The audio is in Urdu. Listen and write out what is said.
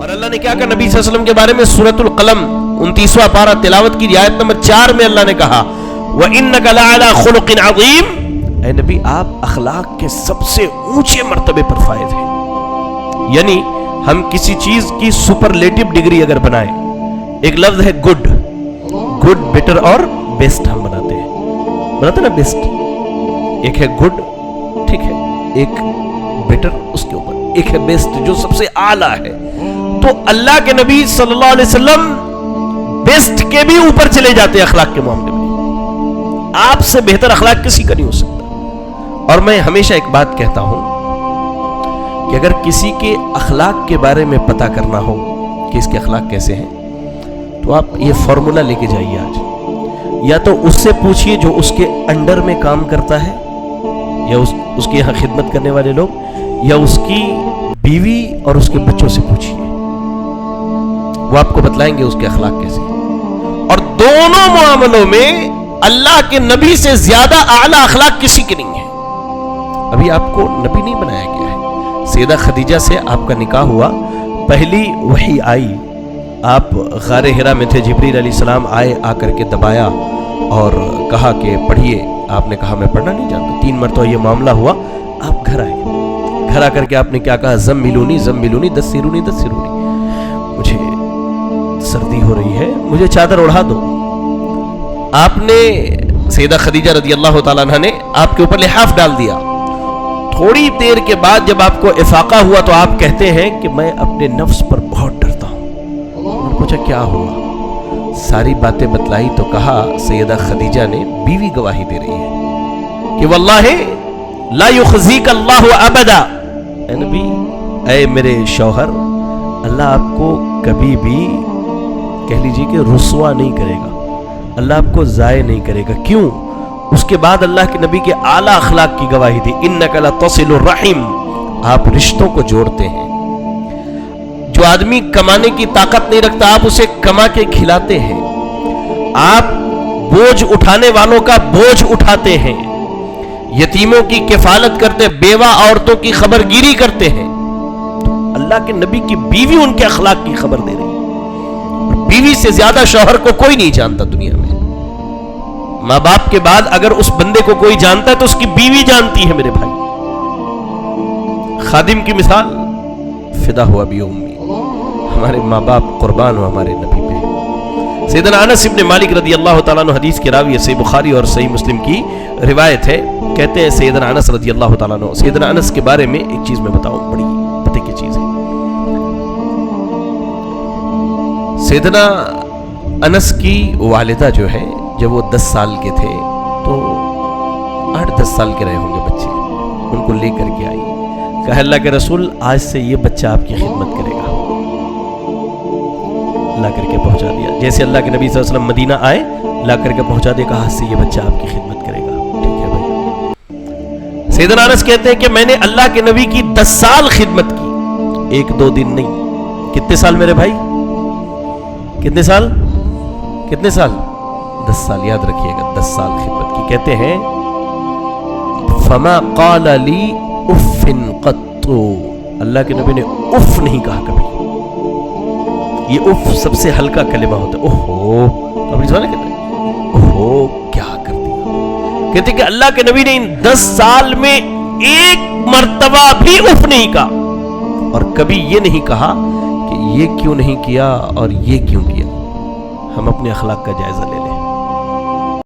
اور اللہ نے کیا کہا نبی صلی اللہ علیہ وسلم کے بارے میں؟ سورۃ القلم 29واں پارہ تلاوت کی آیت نمبر 4 میں اللہ نے کہا وَإِنَّكَ لَعَلَىٰ خُلُقٍ عَظِيمٍ، اے نبی آپ اخلاق کے سب سے اونچے مرتبے پر فائز ہیں۔ یعنی ہم کسی چیز کی سپرلیٹو ڈگری اگر بنائیں، ایک لفظ ہے گڈ، بیٹر اور بیسٹ ہم بناتے ہیں نا، بیسٹ ایک ہے گڈ، ٹھیک ہے، ایک بیٹر اس کے اوپر، ایک ہے بیسٹ جو سب سے اعلیٰ ہے۔ تو اللہ کے نبی صلی اللہ علیہ وسلم بیسٹ کے بھی اوپر چلے جاتے ہیں اخلاق کے معاملے میں۔ آپ سے بہتر اخلاق کسی کا نہیں ہو سکتا۔ اور میں ہمیشہ ایک بات کہتا ہوں کہ اگر کسی کے اخلاق کے بارے میں پتہ کرنا ہو کہ اس کے اخلاق کیسے ہیں، تو آپ یہ فارمولا لے کے جائیے آج، یا تو اس سے پوچھئے جو اس کے انڈر میں کام کرتا ہے، یا اس کے یہاں خدمت کرنے والے لوگ، یا اس کی بیوی اور اس کے بچوں سے پوچھئے، وہ آپ کو بتلائیں گے اس کے اخلاق کیسے ہیں۔ اور دونوں معاملوں میں اللہ کے نبی سے زیادہ اعلیٰ اخلاق کسی کے نہیں ہے۔ ابھی آپ کو نبی نہیں بنایا گیا ہے، سیدہ خدیجہ سے آپ کا نکاح ہوا، پہلی وحی آئی، آپ غار حرا میں تھے، جبریل علیہ السلام آئے، آ کر کے دبایا اور کہا کہ پڑھیے، آپ نے کہا میں پڑھنا نہیں جانتا، 3 مرتبہ یہ معاملہ ہوا، آپ گھر آئے، گھر آ کر کے آپ نے کیا کہا؟ زملونی دسرونی، مجھے سردی ہو رہی ہے، مجھے چادر اڑا دو۔ آپ نے سیدہ خدیجہ رضی اللہ تعالیٰ عنہ نے آپ کے اوپر لحاف ڈال دیا۔ تھوڑی دیر کے بعد جب آپ کو افاقہ ہوا تو آپ کہتے ہیں کہ میں اپنے نفس پر بہت ڈرتا ہوں۔ انہوں نے پوچھا کیا ہوا؟ ساری باتیں بتلائی تو کہا سیدہ خدیجہ نے، بیوی گواہی دے رہی ہے کہ واللہ لا یخزیک اللہ ابدا، اے نبی، اے میرے شوہر، اللہ آپ کو کبھی بھی کہہ لیجیے کہ رسوا نہیں کرے گا، اللہ آپ کو ضائع نہیں کرے گا۔ کیوں؟ اس کے بعد اللہ کے نبی کے اعلیٰ اخلاق کی گواہی دی، انک لتصل الرحم، آپ رشتوں کو جوڑتے ہیں۔ جو آدمی کمانے کی طاقت نہیں رکھتا آپ اسے کما کے کھلاتے ہیں، آپ بوجھ اٹھانے والوں کا بوجھ اٹھاتے ہیں، یتیموں کی کفالت کرتے، بیوہ عورتوں کی خبر گیری کرتے ہیں۔ تو اللہ کے نبی کی بیوی ان کے اخلاق کی خبر دے رہی ہے۔ بیوی سے زیادہ شوہر کو کوئی نہیں جانتا دنیا میں۔ ماں باپ کے بعد اگر اس بندے کو کوئی جانتا ہے تو اس کی بیوی جانتی ہے میرے بھائی۔ خادم کی مثال، فدا ہوا بھی امی، ہمارے ماں باپ قربان ہو ہمارے نبی پہ۔ سیدنا انس ابن مالک رضی اللہ تعالیٰ عنہ حدیث کے راوی، صحیح بخاری اور صحیح مسلم کی روایت ہے، کہتے ہیں سیدنا انس رضی اللہ تعالیٰ عنہ، سیدنا انس کے بارے میں ایک چیز میں بتاؤں، بڑی پتے کی چیز ہے۔ سیدنا انس کی والدہ جو ہے، جب وہ 10 سال کے تھے تو 8-10 سال کے رہے ہوں گے بچے، ان کو لے کر کے آئی، کہا اللہ کے رسول آج سے یہ بچہ آپ کی خدمت کرے گا، لا کر کے پہنچا دیا۔ جیسے اللہ کے نبی صلی اللہ علیہ وسلم مدینہ آئے، لا کر کے پہنچا دیا، کہا آج سے یہ بچہ آپ کی خدمت کرے گا، ٹھیک ہے بھائی۔ سیدنا انس کہتے ہیں کہ میں نے اللہ کے نبی کی 10 سال خدمت کی، 1-2 دن نہیں۔ کتنے سال میرے بھائی؟ کتنے سال؟ 10 سال، یاد رکھیے گا، 10 سال خدمت کی۔ کہتے ہیں فما قال لی اف قط، اللہ کے نبی نے اف نہیں کہا کبھی۔ یہ اف سب سے ہلکا کلمہ ہوتا ہے، اوہو، اپنی زبان کہتے ہیں اوہو کیا کر دیا۔ کہتے ہیں کہ اللہ کے نبی نے ان 10 سال میں 1 مرتبہ بھی اف نہیں کہا، اور کبھی یہ نہیں کہا کہ یہ کیوں نہیں کیا اور یہ کیوں کیا۔ ہم اپنے اخلاق کا جائزہ لے لیں۔